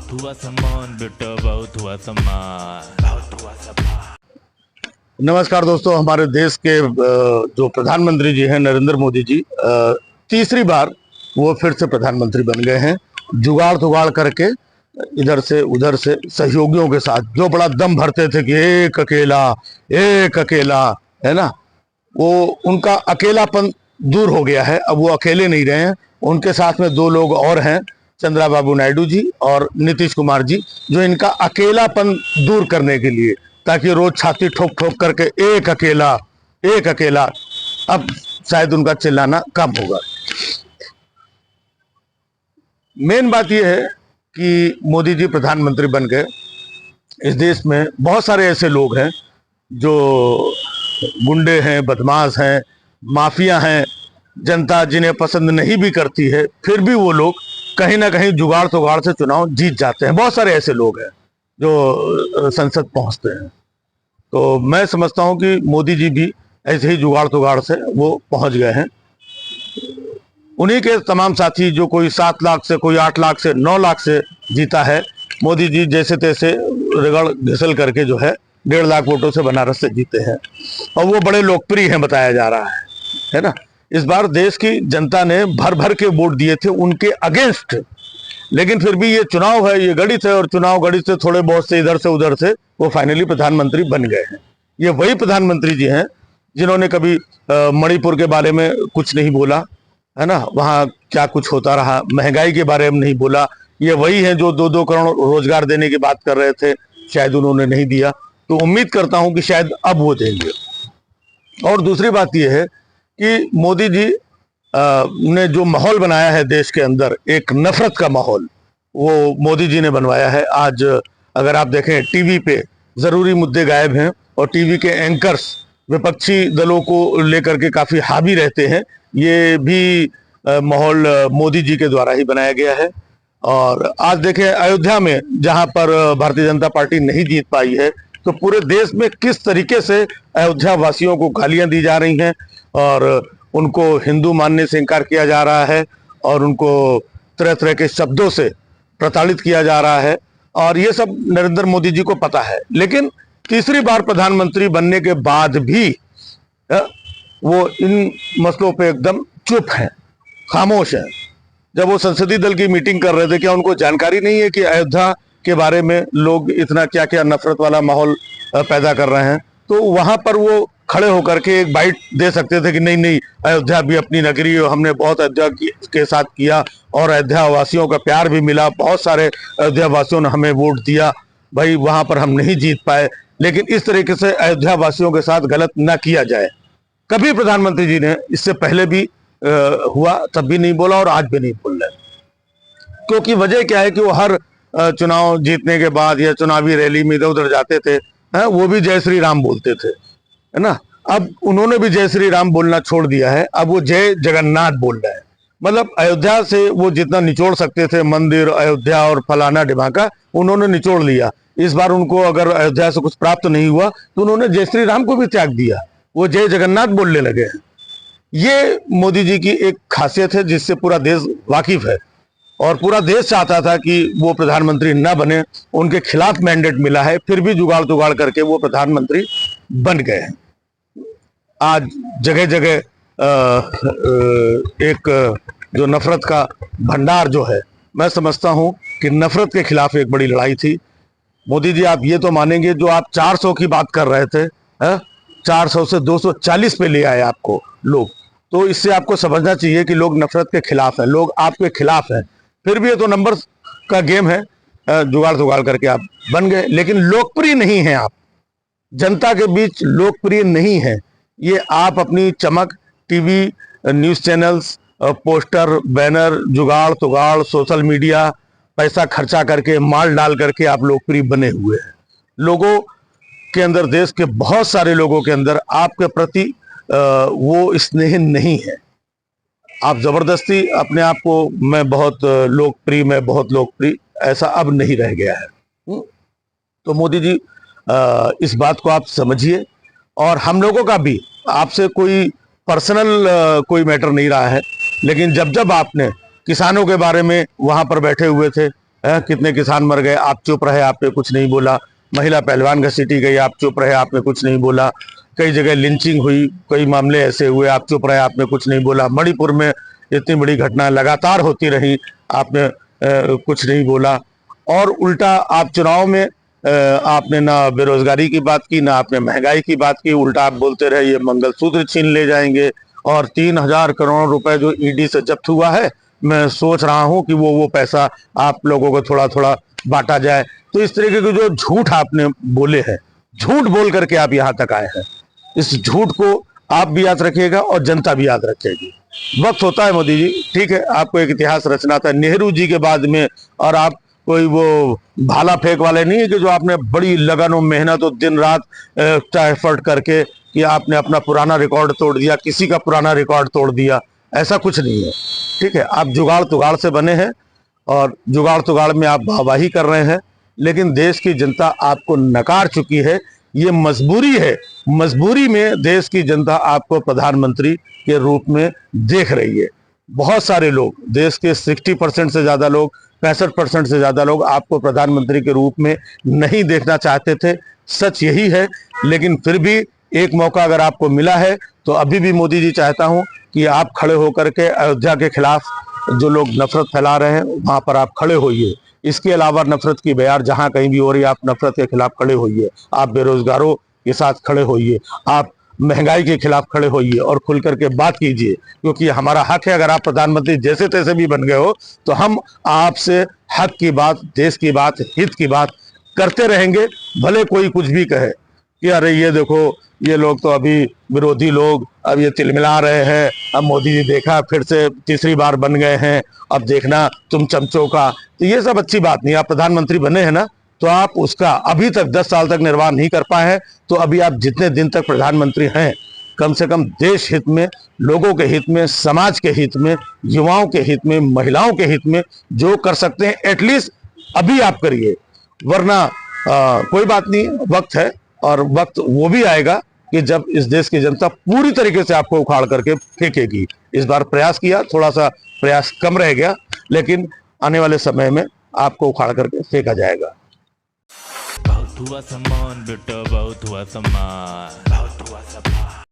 बहुत हुआ सम्मान बेटा, बहुत हुआ सम्मान, बहुत हुआ सम्मान। नमस्कार दोस्तों, हमारे देश के जो प्रधानमंत्री जी हैं नरेंद्र मोदी जी, तीसरी बार वो फिर से प्रधानमंत्री बन गए हैं। जुगाड़ तुगाड़ करके इधर से उधर से सहयोगियों के साथ, जो बड़ा दम भरते थे कि एक अकेला है ना, वो उनका अकेलापन दूर हो गया है। अब वो अकेले नहीं रहे हैं, उनके साथ में दो लोग और हैं, चंद्रबाबू नायडू जी और नीतीश कुमार जी, जो इनका अकेलापन दूर करने के लिए, ताकि रोज छाती ठोक ठोक करके एक अकेला, अब शायद उनका चिल्लाना कम होगा। मेन बात यह है कि मोदी जी प्रधानमंत्री बन गए। इस देश में बहुत सारे ऐसे लोग हैं जो गुंडे हैं, बदमाश हैं, माफिया हैं, जनता जिन्हें पसंद नहीं भी करती है, फिर भी वो लोग कहीं ना कहीं जुगाड़ तुगाड़ से चुनाव जीत जाते हैं। बहुत सारे ऐसे लोग हैं जो संसद पहुंचते हैं। तो मैं समझता हूं कि मोदी जी भी ऐसे ही जुगाड़ तुगाड़ से वो पहुंच गए हैं। उन्हीं के तमाम साथी, जो कोई 7 लाख से, कोई 8 लाख से, 9 लाख से जीता है, मोदी जी जैसे तैसे रगड़ घिसल करके जो है 1.5 लाख वोटों से बनारस से जीते हैं, और वो बड़े लोकप्रिय हैं बताया जा रहा है ना। इस बार देश की जनता ने भर भर के वोट दिए थे उनके अगेंस्ट, लेकिन फिर भी ये चुनाव है, ये गणित है, और चुनाव गणित से थोड़े बहुत से इधर से उधर से वो फाइनली प्रधानमंत्री बन गए हैं। ये वही प्रधानमंत्री जी हैं जिन्होंने कभी मणिपुर के बारे में कुछ नहीं बोला, है ना, वहाँ क्या कुछ होता रहा, महंगाई के बारे में नहीं बोला। ये वही हैं जो 2-2 करोड़ रोजगार देने की बात कर रहे थे, शायद उन्होंने नहीं दिया। तो उम्मीद करता हूं कि शायद अब वो देंगे। और दूसरी बात यह है कि मोदी जी ने जो माहौल बनाया है देश के अंदर, एक नफरत का माहौल, वो मोदी जी ने बनवाया है। आज अगर आप देखें, टीवी पे जरूरी मुद्दे गायब हैं, और टीवी के एंकर्स विपक्षी दलों को लेकर के काफी हावी रहते हैं। ये भी माहौल मोदी जी के द्वारा ही बनाया गया है। और आज देखें, अयोध्या में जहां पर भारतीय जनता पार्टी नहीं जीत पाई है, तो पूरे देश में किस तरीके से अयोध्या वासियों को गालियां दी जा रही हैं, और उनको हिंदू मानने से इनकार किया जा रहा है, और उनको तरह तरह के शब्दों से प्रताड़ित किया जा रहा है। और ये सब नरेंद्र मोदी जी को पता है, लेकिन तीसरी बार प्रधानमंत्री बनने के बाद भी वो इन मसलों पे एकदम चुप हैं, खामोश हैं। जब वो संसदीय दल की मीटिंग कर रहे थे, क्या उनको जानकारी नहीं है कि अयोध्या के बारे में लोग इतना क्या क्या नफरत वाला माहौल पैदा कर रहे हैं? तो वहां पर वो खड़े होकर के एक बाइट दे सकते थे कि नहीं नहीं, अयोध्या भी अपनी नगरी है, हमने बहुत अयोध्या के साथ किया, और अयोध्या वासियों का प्यार भी मिला, बहुत सारे अयोध्या वासियों ने हमें वोट दिया। भाई वहां पर हम नहीं जीत पाए, लेकिन इस तरीके से अयोध्या वासियों के साथ गलत न किया जाए। कभी प्रधानमंत्री जी ने, इससे पहले भी हुआ तब भी नहीं बोला, और आज भी नहीं बोल रहे। क्योंकि वजह क्या है कि वो हर चुनाव जीतने के बाद या चुनावी रैली में इधर उधर जाते थे, वो भी जय श्री राम बोलते थे, है ना। अब उन्होंने भी जय श्री राम बोलना छोड़ दिया है, अब वो जय जगन्नाथ बोल रहे हैं। मतलब अयोध्या से वो जितना निचोड़ सकते थे, मंदिर, अयोध्या और फलाना ढिमाका, उन्होंने निचोड़ लिया। इस बार उनको अगर अयोध्या से कुछ प्राप्त नहीं हुआ, तो उन्होंने जय श्री राम को भी त्याग दिया, वो जय जगन्नाथ बोलने लगे हैं। ये मोदी जी की एक खासियत है जिससे पूरा देश वाकिफ है, और पूरा देश चाहता था कि वो प्रधानमंत्री न बने, उनके खिलाफ मैंडेट मिला है, फिर भी जुगाड़ तुगाड़ करके वो प्रधानमंत्री बन गए हैं। आज जगह जगह एक जो नफरत का भंडार जो है, मैं समझता हूं कि नफरत के खिलाफ एक बड़ी लड़ाई थी। मोदी जी, आप ये तो मानेंगे, जो आप 400 की बात कर रहे थे, 400 से 240 पे ले आए आपको लोग, तो इससे आपको समझना चाहिए कि लोग नफरत के खिलाफ हैं, लोग आपके खिलाफ हैं। फिर भी ये तो नंबर का गेम है, जुगाड़ तुगाड़ करके आप बन गए, लेकिन लोकप्रिय नहीं हैं आप, जनता के बीच लोकप्रिय नहीं है। ये आप अपनी चमक, TV, news channels, poster, banner, जुगाड़ तुगाड़, सोशल मीडिया, पैसा खर्चा करके, माल डाल करके आप लोकप्रिय बने हुए हैं। लोगों के अंदर, देश के बहुत सारे लोगों के अंदर आपके प्रति वो स्नेह नहीं है। आप जबरदस्ती अपने आप को मैं बहुत लोकप्रिय, ऐसा अब नहीं रह गया है। तो मोदी जी, इस बात को आप समझिए, और हम लोगों का भी आपसे कोई पर्सनल कोई मैटर नहीं रहा है, लेकिन जब जब आपने किसानों के बारे में वहां पर बैठे हुए थे, कितने किसान मर गए, आप चुप रहे, आपने कुछ नहीं बोला। महिला पहलवान घसीटी गई, आप चुप रहे, आपने कुछ नहीं बोला। कई जगह लिंचिंग हुई, कई मामले ऐसे हुए, आप चुप रहे, आपने कुछ नहीं बोला। मणिपुर में इतनी बड़ी घटना लगातार होती रही, आपने कुछ नहीं बोला। और उल्टा आप चुनाव में आपने ना बेरोजगारी की बात की, ना आपने महंगाई की बात की। उल्टा आप बोलते रहे ये मंगलसूत्र छीन ले जाएंगे, और 3,000 करोड़ रुपए जो ईडी से जब्त हुआ है, मैं सोच रहा हूं कि वो पैसा आप लोगों को थोड़ा थोड़ा बांटा जाए। तो इस तरीके के जो झूठ आपने बोले हैं, झूठ बोल करके आप यहां तक आए हैं, इस झूठ को आप भी याद रखिएगा और जनता भी याद रखेगी। वक्त होता है मोदी जी, ठीक है, आपको एक इतिहास रचना था नेहरू जी के बाद में, और आप कोई वो भाला फेंक वाले नहीं है कि जो आपने बड़ी लगन और मेहनत और दिन रात एफर्ट करके कि आपने अपना पुराना रिकॉर्ड तोड़ दिया, किसी का पुराना रिकॉर्ड तोड़ दिया। ऐसा कुछ नहीं है, ठीक है। आप जुगाड़ तुगाड़ से बने हैं और जुगाड़ तुगाड़ में आप वाहवाही कर रहे हैं, लेकिन देश की जनता आपको नकार चुकी है। ये मजबूरी है, मजबूरी में देश की जनता आपको प्रधानमंत्री के रूप में देख रही है। बहुत सारे लोग, देश के 60% से ज्यादा लोग, 65% से ज्यादा लोग आपको प्रधानमंत्री के रूप में नहीं देखना चाहते थे। सच यही है, लेकिन फिर भी एक मौका अगर आपको मिला है तो अभी भी मोदी जी चाहता हूं कि आप खड़े होकर के अयोध्या के खिलाफ जो लोग नफरत फैला रहे हैं वहां पर आप खड़े होइए। इसके अलावा नफरत की बयार जहां कहीं भी हो रही है, आप नफरत के खिलाफ खड़े होइए, आप बेरोजगारों के साथ खड़े होइए, आप महंगाई के खिलाफ खड़े होइए और खुल करके बात कीजिए, क्योंकि हमारा हक है। अगर आप प्रधानमंत्री जैसे तैसे भी बन गए हो तो हम आपसे हक की बात, देश की बात, हित की बात करते रहेंगे। भले कोई कुछ भी कहे कि अरे ये देखो, ये लोग तो अभी विरोधी लोग अब ये तिलमिला रहे हैं, अब मोदी जी देखा फिर से तीसरी बार बन गए हैं, अब देखना तुम चमचों का। तो ये सब अच्छी बात नहीं। आप प्रधानमंत्री बने हैं ना, तो आप उसका अभी तक 10 साल तक निर्वाह नहीं कर पाए हैं, तो अभी आप जितने दिन तक प्रधानमंत्री हैं, कम से कम देश हित में, लोगों के हित में, समाज के हित में, युवाओं के हित में, महिलाओं के हित में जो कर सकते हैं एटलीस्ट अभी आप करिए। वरना कोई बात नहीं, वक्त है, और वक्त वो भी आएगा कि जब इस देश की जनता पूरी तरीके से आपको उखाड़ करके फेंकेगी। इस बार प्रयास किया, थोड़ा सा प्रयास कम रह गया, लेकिन आने वाले समय में आपको उखाड़ करके फेंका जाएगा। बहुत हुआ सम्मान बेटा, बहुत हुआ सम्मान, बहुत हुआ सम्मान।